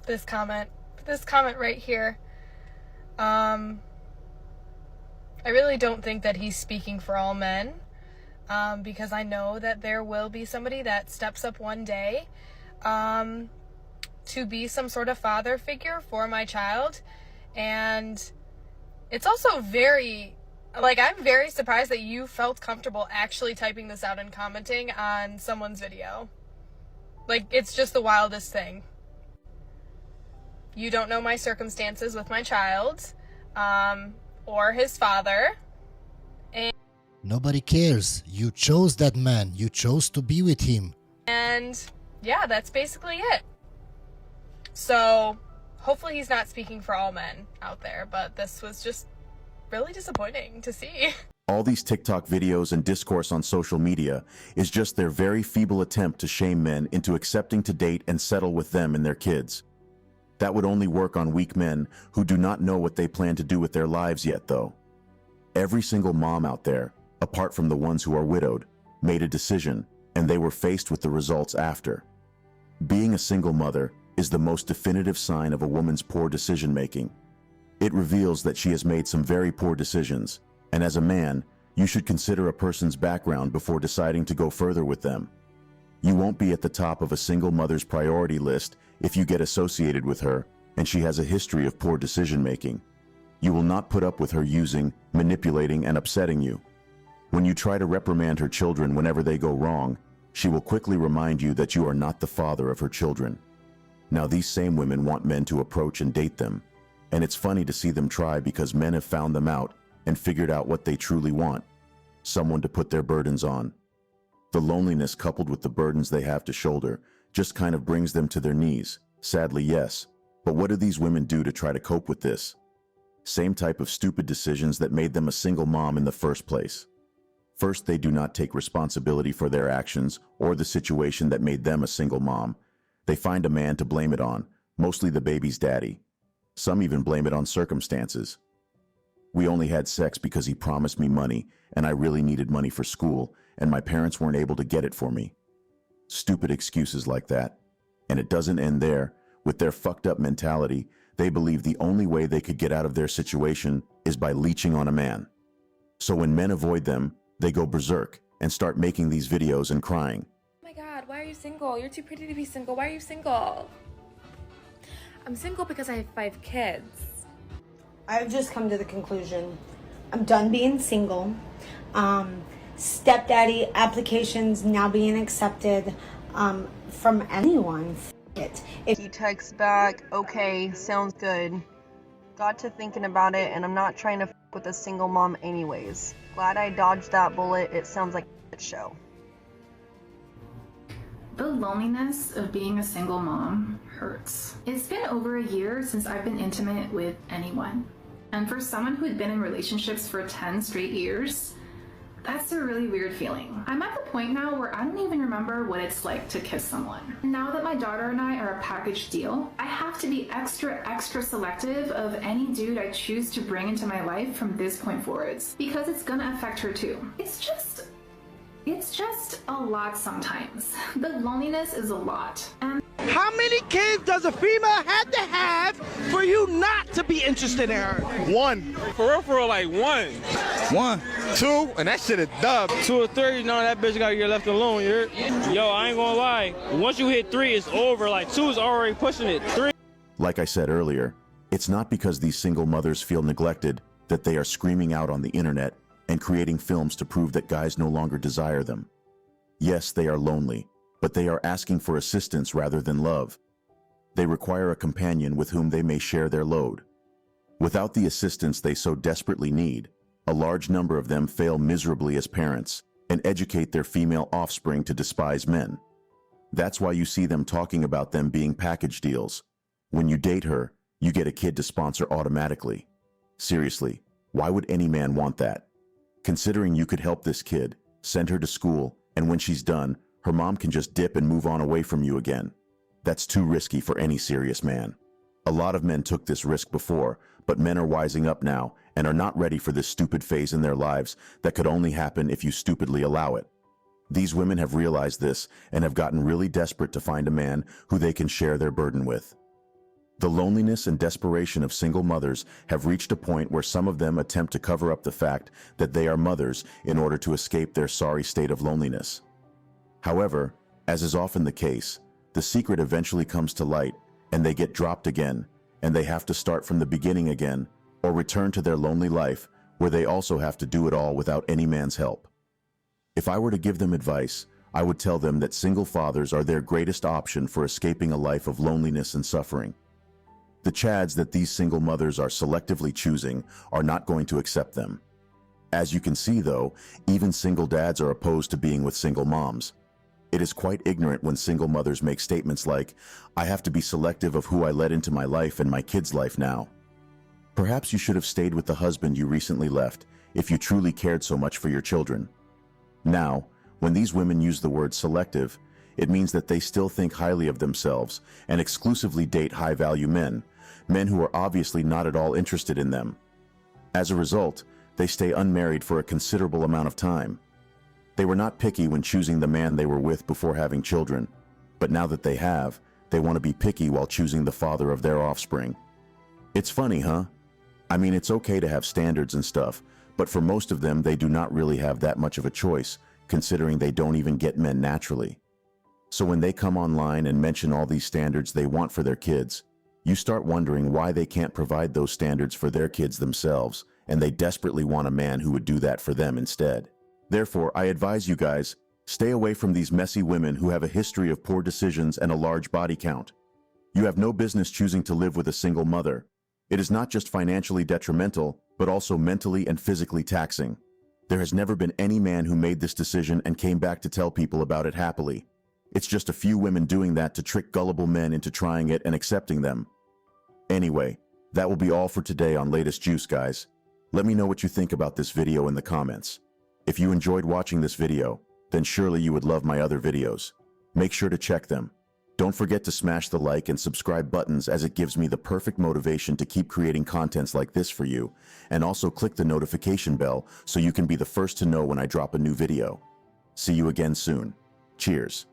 this comment. This comment right here. I really don't think that he's speaking for all men, because I know that there will be somebody that steps up one day to be some sort of father figure for my child. And it's also very, like, I'm very surprised that you felt comfortable actually typing this out and commenting on someone's video. Like, it's just the wildest thing. You don't know my circumstances with my child, or his father. Nobody cares. You chose that man. You chose to be with him. And yeah, that's basically it. So hopefully he's not speaking for all men out there, but this was just really disappointing to see. All these TikTok videos and discourse on social media is just their very feeble attempt to shame men into accepting to date and settle with them and their kids. That would only work on weak men who do not know what they plan to do with their lives yet, though. Every single mom out there, apart from the ones who are widowed, made a decision, and they were faced with the results after. Being a single mother is the most definitive sign of a woman's poor decision-making. It reveals that she has made some very poor decisions, and as a man, you should consider a person's background before deciding to go further with them. You won't be at the top of a single mother's priority list if you get associated with her and she has a history of poor decision-making. You will not put up with her using, manipulating, and upsetting you. When you try to reprimand her children whenever they go wrong, she will quickly remind you that you are not the father of her children. Now, these same women want men to approach and date them, and it's funny to see them try because men have found them out and figured out what they truly want: someone to put their burdens on. The loneliness coupled with the burdens they have to shoulder just kind of brings them to their knees. Sadly, yes. But what do these women do to try to cope with this? Same type of stupid decisions that made them a single mom in the first place. First, they do not take responsibility for their actions or the situation that made them a single mom. They find a man to blame it on, mostly the baby's daddy. Some even blame it on circumstances. We only had sex because he promised me money, and I really needed money for school, and my parents weren't able to get it for me. Stupid excuses like that. And it doesn't end there. With their fucked up mentality, they believe the only way they could get out of their situation is by leeching on a man. So when men avoid them, they go berserk and start making these videos and crying. Oh my God, why are you single? You're too pretty to be single. Why are you single? I'm single because I have 5 kids. I've just come to the conclusion I'm done being single. Stepdaddy applications now being accepted from anyone. He texts back, okay, sounds good. Got to thinking about it, and I'm not trying to f with a single mom anyways. Glad I dodged that bullet. It sounds like a shit show. The loneliness of being a single mom hurts. It's been over a year since I've been intimate with anyone. And for someone who had been in relationships for 10 straight years, that's a really weird feeling. I'm at the point now where I don't even remember what it's like to kiss someone. Now that my daughter and I are a package deal, I have to be extra selective of any dude I choose to bring into my life from this point forwards, because it's gonna affect her too. It's just a lot sometimes. The loneliness is a lot. And how many kids does a female have to have for you not to be interested in her? 1. For real, like 1. 1. 2, and that shit is dub. 2 or 3, no, that bitch gotta get left alone, you heard? Yo, I ain't gonna lie. Once you hit 3, it's over. Like 2 is already pushing it. 3. Like I said earlier, it's not because these single mothers feel neglected that they are screaming out on the internet and creating films to prove that guys no longer desire them. Yes, they are lonely, but they are asking for assistance rather than love. They require a companion with whom they may share their load. Without the assistance they so desperately need, a large number of them fail miserably as parents and educate their female offspring to despise men. That's why you see them talking about them being package deals. When you date her, you get a kid to sponsor automatically. Seriously, why would any man want that? Considering you could help this kid, send her to school, and when she's done, her mom can just dip and move on away from you again. That's too risky for any serious man. A lot of men took this risk before, but men are wising up now and are not ready for this stupid phase in their lives that could only happen if you stupidly allow it. These women have realized this and have gotten really desperate to find a man who they can share their burden with. The loneliness and desperation of single mothers have reached a point where some of them attempt to cover up the fact that they are mothers in order to escape their sorry state of loneliness. However, as is often the case, the secret eventually comes to light and they get dropped again, and they have to start from the beginning again or return to their lonely life where they also have to do it all without any man's help. If I were to give them advice, I would tell them that single fathers are their greatest option for escaping a life of loneliness and suffering. The chads that these single mothers are selectively choosing are not going to accept them. As you can see though, even single dads are opposed to being with single moms. It is quite ignorant when single mothers make statements like, "I have to be selective of who I let into my life and my kids' life now." Perhaps you should have stayed with the husband you recently left if you truly cared so much for your children. Now, when these women use the word selective, it means that they still think highly of themselves and exclusively date high-value men, men who are obviously not at all interested in them. As a result, they stay unmarried for a considerable amount of time. They were not picky when choosing the man they were with before having children, but now that they have, they want to be picky while choosing the father of their offspring. It's funny, huh? I mean, it's okay to have standards and stuff, but for most of them, they do not really have that much of a choice, considering they don't even get men naturally. So when they come online and mention all these standards they want for their kids, you start wondering why they can't provide those standards for their kids themselves, and they desperately want a man who would do that for them instead. Therefore, I advise you guys, stay away from these messy women who have a history of poor decisions and a large body count. You have no business choosing to live with a single mother. It is not just financially detrimental, but also mentally and physically taxing. There has never been any man who made this decision and came back to tell people about it happily. It's just a few women doing that to trick gullible men into trying it and accepting them. Anyway, that will be all for today on Latest Juice, guys. Let me know what you think about this video in the comments. If you enjoyed watching this video, then surely you would love my other videos. Make sure to check them. Don't forget to smash the like and subscribe buttons, as it gives me the perfect motivation to keep creating contents like this for you, and also click the notification bell so you can be the first to know when I drop a new video. See you again soon. Cheers.